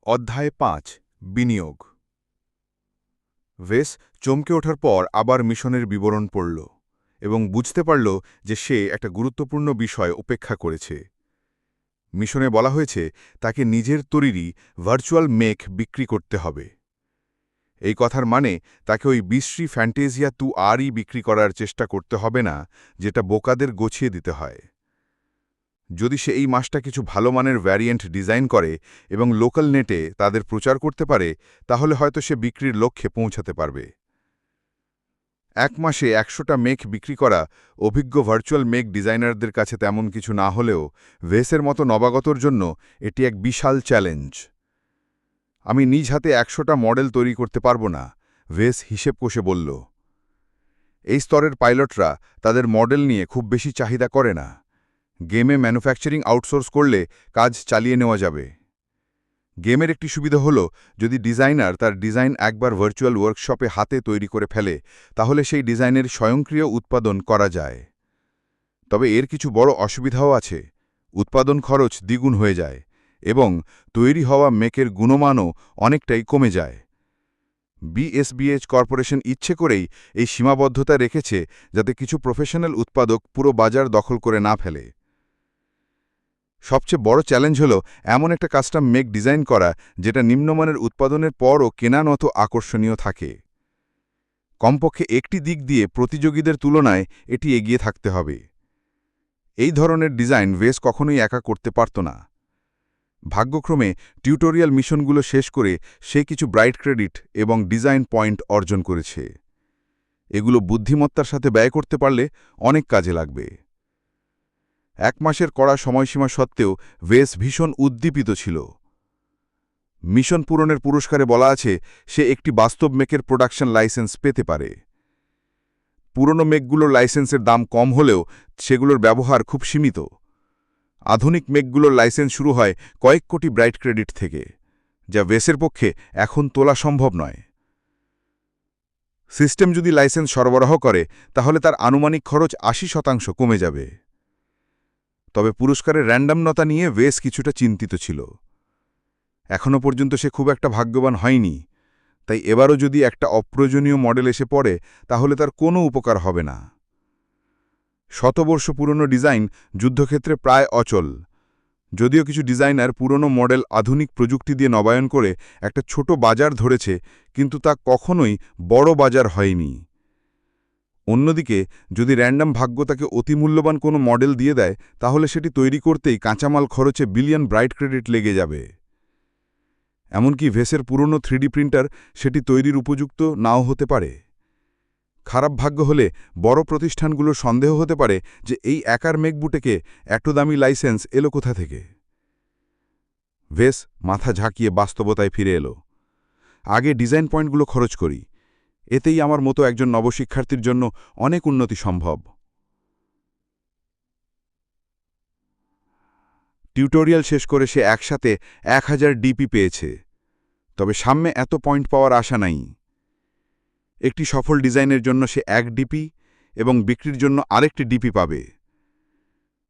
অধ্যায় ৫ বিনিয়োগ। ভেস চমকে ওঠার পর আবার মিশনের বিবরণ পড়ল এবং বুঝতে পারল যে সে একটা গুরুত্বপূর্ণ বিষয় উপেক্ষা করেছে। মিশনে বলা হয়েছে তাকে নিজের তৈরি ভার্চুয়াল মেক বিক্রি করতে হবে। এই কথার মানে তাকে ওই বিশ্রী ফ্যান্টেজিয়া আরই বিক্রি করার চেষ্টা করতে হবে না, যেটা বোকাদের গছিয়ে দিতে হয়। যদি সে এই মাসটা কিছু ভালো মানের ভ্যারিয়েন্ট ডিজাইন করে এবং লোকাল নেটে তাদের প্রচার করতে পারে, তাহলে হয়তো সে বিক্রির লক্ষ্যে পৌঁছাতে পারবে। এক মাসে ১০০টা মেক বিক্রি করা অভিজ্ঞ ভার্চুয়াল মেক ডিজাইনারদের কাছে তেমন কিছু না হলেও ভেসের মতো নবাগতর জন্য এটি এক বিশাল চ্যালেঞ্জ। আমি নিজ হাতে ১০০টা মডেল তৈরি করতে পারবো না, ভেস হিসেব কষে বলল। এই স্তরের পাইলটরা তাদের মডেল নিয়ে খুব বেশি চাহিদা করে না। গেমে ম্যানুফ্যাকচারিং আউটসোর্স করলে কাজ চালিয়ে নেওয়া যাবে। গেমের একটি সুবিধা হলো, যদি ডিজাইনার তার ডিজাইন একবার ভার্চুয়াল ওয়ার্কশপে হাতে তৈরি করে ফেলে, তাহলে সেই ডিজাইনের স্বয়ংক্রিয় উৎপাদন করা যায়। তবে এর কিছু বড় অসুবিধাও আছে। উৎপাদন খরচ দ্বিগুণ হয়ে যায় এবং তৈরি হওয়া মেকের গুণমানও অনেকটাই কমে যায়। বিএসবিএইচ কর্পোরেশন ইচ্ছে করেই এই সীমাবদ্ধতা রেখেছে, যাতে কিছু প্রফেশনাল উৎপাদক পুরো বাজার দখল করে না ফেলে। সবচেয়ে বড় চ্যালেঞ্জ হলো এমন একটা কাস্টম মেক ডিজাইন করা যেটা নিম্নমানের উৎপাদনের পরও কেনার মতো আকর্ষণীয় থাকে। কমপক্ষে একটি দিক দিয়ে প্রতিযোগীদের তুলনায় এটি এগিয়ে থাকতে হবে। এই ধরনের ডিজাইন ভেস কখনোই একা করতে পারত না। ভাগ্যক্রমে টিউটোরিয়াল মিশনগুলো শেষ করে সে কিছু ব্রাইট ক্রেডিট এবং ডিজাইন পয়েন্ট অর্জন করেছে। এগুলো বুদ্ধিমত্তার সাথে ব্যয় করতে পারলে অনেক কাজে লাগবে। ১ মাসের কড়া সময়সীমা সত্ত্বেও ভেস ভীষণ উদ্দীপিত ছিল। মিশন পূরণের পুরস্কারে বলা আছে সে একটি বাস্তব মেকের প্রোডাকশন লাইসেন্স পেতে পারে। পুরনো মেকগুলোর লাইসেন্সের দাম কম হলেও সেগুলোর ব্যবহার খুব সীমিত। আধুনিক মেকগুলোর লাইসেন্স শুরু হয় কয়েক কোটি ব্রাইট ক্রেডিট থেকে, যা ভেসের পক্ষে এখন তোলা সম্ভব নয়। সিস্টেম যদি লাইসেন্স সরবরাহ করে, তাহলে তার আনুমানিক খরচ ৮০% কমে যাবে। তবে পুরস্কারের র্যান্ডামনতা নিয়ে ভেস কিছুটা চিন্তিত ছিল। এখনও পর্যন্ত সে খুব একটা ভাগ্যবান হয়নি, তাই এবারও যদি একটা অপ্রয়োজনীয় মডেল এসে পড়ে, তাহলে তার কোনো উপকার হবে না। শতবর্ষ পুরনো ডিজাইন যুদ্ধক্ষেত্রে প্রায় অচল। যদিও কিছু ডিজাইনার পুরনো মডেল আধুনিক প্রযুক্তি দিয়ে নবায়ন করে একটা ছোট বাজার ধরেছে, কিন্তু তা কখনোই বড় বাজার হয়নি। অন্যদিকে যদি র্যান্ডাম ভাগ্য তাকে অতিমূল্যবান কোনো মডেল দিয়ে দেয়, তাহলে সেটি তৈরি করতেই কাঁচামাল খরচে বিলিয়ন ব্রাইট ক্রেডিট লেগে যাবে। এমনকি ভেসের পুরনো 3D প্রিন্টার সেটি তৈরির উপযুক্ত নাও হতে পারে। খারাপ ভাগ্য হলে বড় প্রতিষ্ঠানগুলোর সন্দেহ হতে পারে যে এই একার মেকবুটেকে এত দামি লাইসেন্স এলো কোথা থেকে। ভেস মাথা ঝাঁকিয়ে বাস্তবতায় ফিরে এলো। আগে ডিজাইন পয়েন্টগুলো খরচ করি, এতেই আমার মতো একজন নবশিক্ষার্থীর জন্য অনেক উন্নতি সম্ভব। টিউটোরিয়াল শেষ করে সে একসাথে ১০০০ ডিপি পেয়েছে। তবে সামনে এত পয়েন্ট পাওয়ার আশা নাই। একটি সফল ডিজাইনের জন্য সে ১ ডিপি এবং বিক্রির জন্য আরেকটি ডিপি পাবে।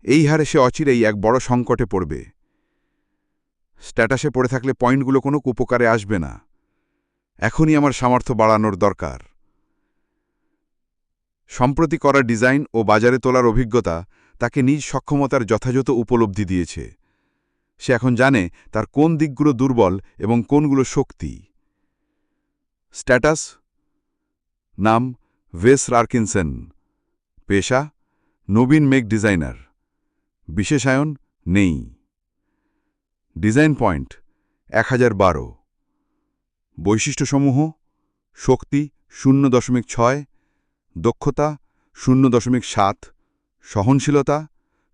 এই হারে সে অচিরেই এক বড় সংকটে পড়বে। স্ট্যাটাসে পড়ে থাকলে পয়েন্টগুলো কোনো উপকারে আসবে না। এখনই আমার সামর্থ্য বাড়ানোর দরকার। সম্প্রতি করা ডিজাইন ও বাজারে তোলার অভিজ্ঞতা তাকে নিজ সক্ষমতার যথাযথ উপলব্ধি দিয়েছে। সে এখন জানে তার কোন দিকগুলো দুর্বল এবং কোনগুলো শক্তি। স্ট্যাটাস: নাম ভেস রারকিনসন, পেশা নবীন মেক ডিজাইনার, বিশেষায়ন নেই, ডিজাইন পয়েন্ট ১০১২, বৈশিষ্ট্যসমূহ: শক্তি ০.৬, দক্ষতা ০.৭, সহনশীলতা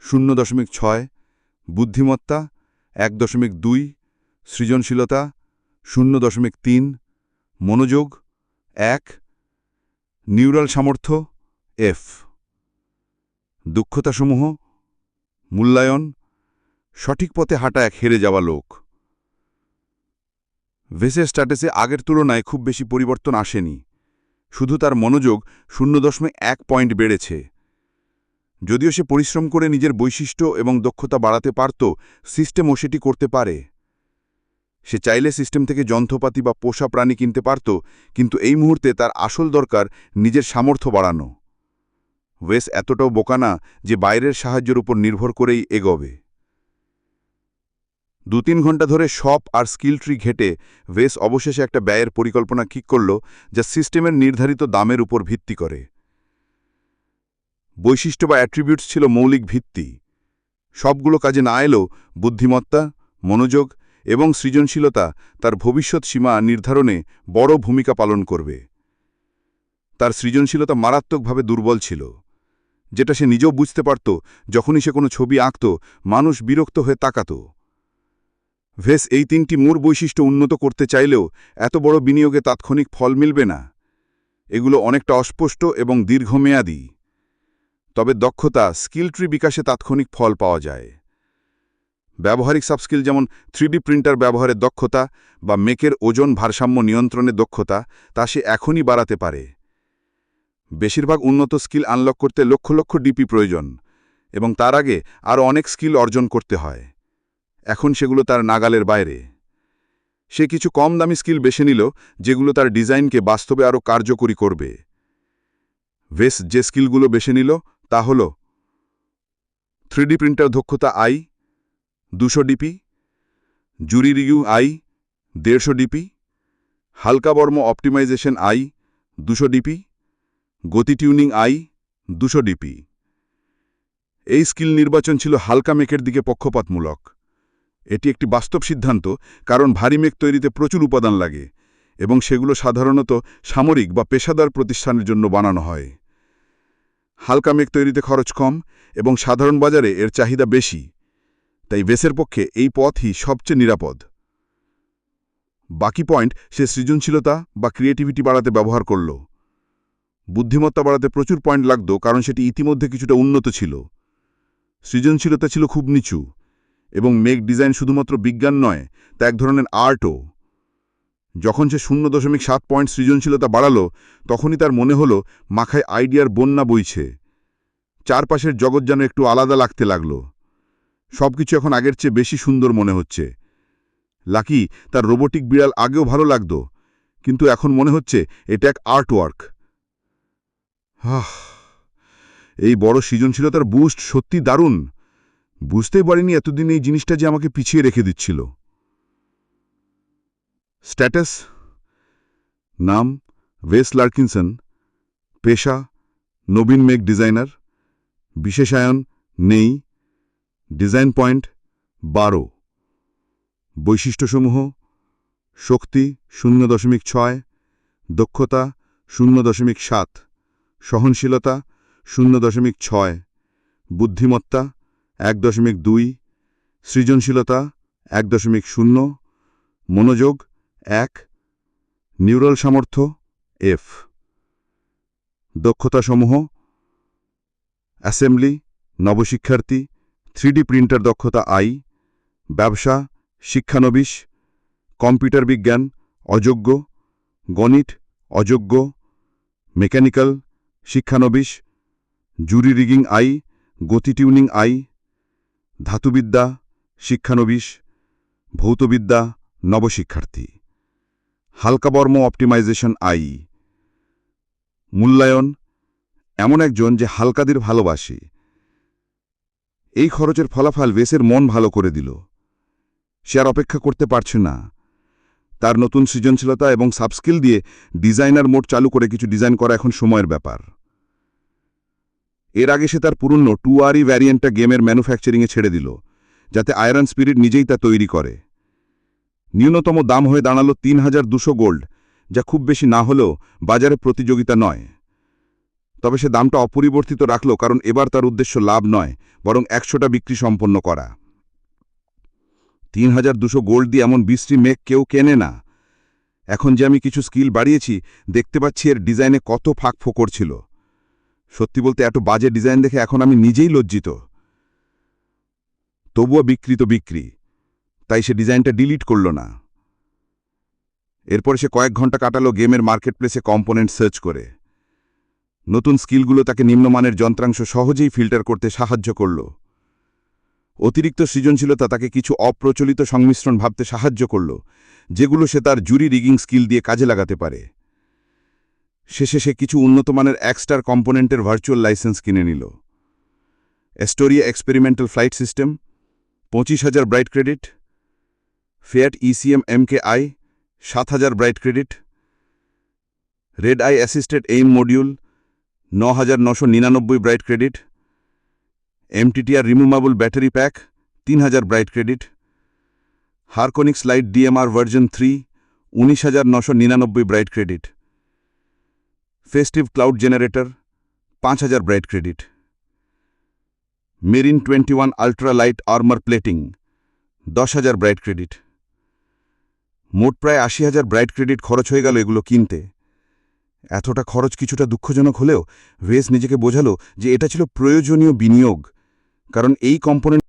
০.৬, বুদ্ধিমত্তা ১.২, সৃজনশীলতা ০.৩, মনোযোগ ১, নিউরাল সামর্থ্য F। দক্ষতাসমূহ: মূল্যায়ন: সঠিক পথে হাঁটা এক হেরে যাওয়া লোক। ভেসের স্ট্যাটাসে আগের তুলনায় খুব বেশি পরিবর্তন আসেনি, শুধু তার মনোযোগ ০.১ পয়েন্ট বেড়েছে। যদিও সে পরিশ্রম করে নিজের বৈশিষ্ট্য এবং দক্ষতা বাড়াতে পারত, সিস্টেমও সেটি করতে পারে। সে চাইলে সিস্টেম থেকে যন্ত্রপাতি বা পোষা প্রাণী কিনতে পারত, কিন্তু এই মুহূর্তে তার আসল দরকার নিজের সামর্থ্য বাড়ানো। ওয়েস এতটাও বোকা না যে বাইরের সাহায্যের উপর নির্ভর করেই এগোবে। 2-3 ঘন্টা ধরে শপ আর স্কিল ট্রি ঘেটে ওয়েস অবশেষে একটা ব্যয়ের পরিকল্পনা ঠিক করল, যা সিস্টেমের নির্ধারিত দামের উপর ভিত্তি করে। বৈশিষ্ট্য বা অ্যাট্রিবিউটস ছিল মৌলিক ভিত্তি। সবগুলো কাজে না এলেও বুদ্ধিমত্তা, মনোযোগ এবং সৃজনশীলতা তার ভবিষ্যৎ সীমা নির্ধারণে বড় ভূমিকা পালন করবে। তার সৃজনশীলতা মারাত্মকভাবে দুর্বল ছিল, যেটা সে নিজেও বুঝতে পারত। যখনই সে কোনো ছবি আঁকত, মানুষ বিরক্ত হয়ে তাকাত। ভেস এই 3টি মূল বৈশিষ্ট্য উন্নত করতে চাইলেও এত বড় বিনিয়োগে তাৎক্ষণিক ফল মিলবে না। এগুলো অনেকটা অস্পষ্ট এবং দীর্ঘমেয়াদী। তবে দক্ষতা, স্কিল ট্রি বিকাশে তাৎক্ষণিক ফল পাওয়া যায়। ব্যবহারিক সাবস্কিল যেমন 3D প্রিন্টার ব্যবহারের দক্ষতা বা মেকের ওজন ভারসাম্য নিয়ন্ত্রণের দক্ষতা, তা সে এখনই বাড়াতে পারে। বেশিরভাগ উন্নত স্কিল আনলক করতে লক্ষ লক্ষ ডিপি প্রয়োজন, এবং তার আগে আরও অনেক স্কিল অর্জন করতে হয়। এখন সেগুলো তার নাগালের বাইরে। সে কিছু কম দামি স্কিল বেছে নিল, যেগুলো তার ডিজাইনকে বাস্তবে আরও কার্যকরী করবে। ভেস যে স্কিলগুলো বেছে নিল তা হল 3D প্রিন্টার দক্ষতা I 200 DP, jury review I 150 DP, হালকা বর্ম অপটিমাইজেশন আই 200 ডিপি, গতি টিউনিং আই 200 ডিপি। এই স্কিল নির্বাচন ছিল হালকা মেকের দিকে পক্ষপাতমূলক। এটি একটি বাস্তব সিদ্ধান্ত, কারণ ভারী মেক তৈরিতে প্রচুর উপাদান লাগে এবং সেগুলো সাধারণত সামরিক বা পেশাদার প্রতিষ্ঠানের জন্য বানানো হয়। হালকা মেক তৈরিতে খরচ কম এবং সাধারণ বাজারে এর চাহিদা বেশি, তাই ভেসের পক্ষে এই পথই সবচেয়ে নিরাপদ। বাকি পয়েন্ট সে সৃজনশীলতা বা ক্রিয়েটিভিটি বাড়াতে ব্যবহার করল। বুদ্ধিমত্তা বাড়াতে প্রচুর পয়েন্ট লাগত, কারণ সেটি ইতিমধ্যে কিছুটা উন্নত ছিল। সৃজনশীলতা ছিল খুব নিচু, এবং মেক ডিজাইন শুধুমাত্র বিজ্ঞান নয়, তা এক ধরনের আর্টও। যখন সে 0.7 পয়েন্ট সৃজনশীলতা বাড়ালো, তখনই তার মনে হলো মাথায় আইডিয়ার বন্যা বইছে। চারপাশের জগৎ যেন একটু আলাদা লাগতে লাগল। সবকিছু এখন আগের চেয়ে বেশি সুন্দর মনে হচ্ছে। লাকি তার রোবোটিক বিড়াল আগেও ভালো লাগত, কিন্তু এখন মনে হচ্ছে এটা এক আর্টওয়ার্ক। এই বড় সৃজনশীলতার বুস্ট সত্যি দারুণ। বুঝতেই পারিনি এতদিন এই জিনিসটা যে আমাকে পিছিয়ে রেখে দিচ্ছিল। স্ট্যাটাস: নাম ওয়েস লার্কিনসন, পেশা নবীন মেক ডিজাইনার, বিশেষায়ন নেই, ডিজাইন পয়েন্ট 12, বৈশিষ্ট্যসমূহ: শক্তি 0.6, দক্ষতা 0.7, সহনশীলতা 0.6, বুদ্ধিমত্তা 1.2, সৃজনশীলতা 1.0, মনোযোগ 1, নিউরাল সামর্থ্য F। দক্ষতাসমূহ: অ্যাসেম্বলি নবশিক্ষার্থী, 3D প্রিন্টার দক্ষতা আই, ব্যবসা শিক্ষানবিশ, কম্পিউটার বিজ্ঞান অযোগ্য, গণিত অযোগ্য, মেকানিক্যাল শিক্ষানবিশ, জুরি রিগিং আই, গতি টিউনিং আই, ধাতুবিদ্যা শিক্ষানবিশ, ভৌতবিদ্যা নবশিক্ষার্থী, হালকা বর্ম অপটিমাইজেশন আই। মূল্যায়ন: এমন একজন যে হালকাদের ভালোবাসে। এই খরচের ফলাফল ভেসের মন ভালো করে দিল। সে আর অপেক্ষা করতে পারছে না। তার নতুন সৃজনশীলতা এবং সাবস্কিল দিয়ে ডিজাইনার মোড চালু করে কিছু ডিজাইন করা এখন সময়ের ব্যাপার। এর আগে সে তার পুরনো 2RE ভ্যারিয়েন্টটা গেমের ম্যানুফ্যাকচারিংয়ে ছেড়ে দিল, যাতে আয়রন স্পিরিট নিজেই তা তৈরি করে। ন্যূনতম দাম হয়ে দাঁড়ালো 3200 গোল্ড, যা খুব বেশি না হলেও বাজারে প্রতিযোগিতা নয়। তবে সে দামটা অপরিবর্তিত রাখল, কারণ এবার তার উদ্দেশ্য লাভ নয়, বরং 100টা বিক্রি সম্পন্ন করা। 3200 গোল্ড দিয়ে এমন 20টি মেক কেউ কেনে না। এখন যে আমি কিছু স্কিল বাড়িয়েছি, দেখতে পাচ্ছি এর ডিজাইনে কত ফাঁক ফোকর ছিল। সত্যি বলতে এত বাজে ডিজাইন দেখে এখন আমি নিজেই লজ্জিত। তবুও বিক্রি তো বিক্রি, তাই সে ডিজাইনটা ডিলিট করল না। এরপর সে কয়েক ঘন্টা কাটালো গেমের মার্কেটপ্লেসে কম্পোনেন্ট সার্চ করে। নতুন স্কিলগুলো তাকে নিম্নমানের যন্ত্রাংশ সহজেই ফিল্টার করতে সাহায্য করল। অতিরিক্ত সৃজনশীলতা তাকে কিছু অপ্রচলিত সংমিশ্রণ ভাবতে সাহায্য করল, যেগুলো সে তার জুরি রিগিং স্কিল দিয়ে কাজে লাগাতে পারে। শেষে সে কিছু উন্নতমানের এক্সটার কম্পোনেন্টের ভার্চুয়াল লাইসেন্স কিনে নিল। Astoria experimental flight system 25,000 bright credit, Fiat ECM MKI 7,000 bright credit, red eye assisted aim module 9,999 bright credit, MTTR removable battery pack 3,000 bright credit, হারকোনিক্স light DMR version 3 19,999 bright credit, festive cloud generator 5,000 bright credit, marine 21 ultra light armour plating 10,000 bright credit. মোট প্রায় 80,000 bright credit খরচ হয়ে গেল এগুলো কিনতে। এতটা খরচ কিছুটা দুঃখজনক হলেও ভেস নিজেকে বোঝালো যে এটা ছিল প্রয়োজনীয় বিনিয়োগ, কারণ এই কম্পোনেন্ট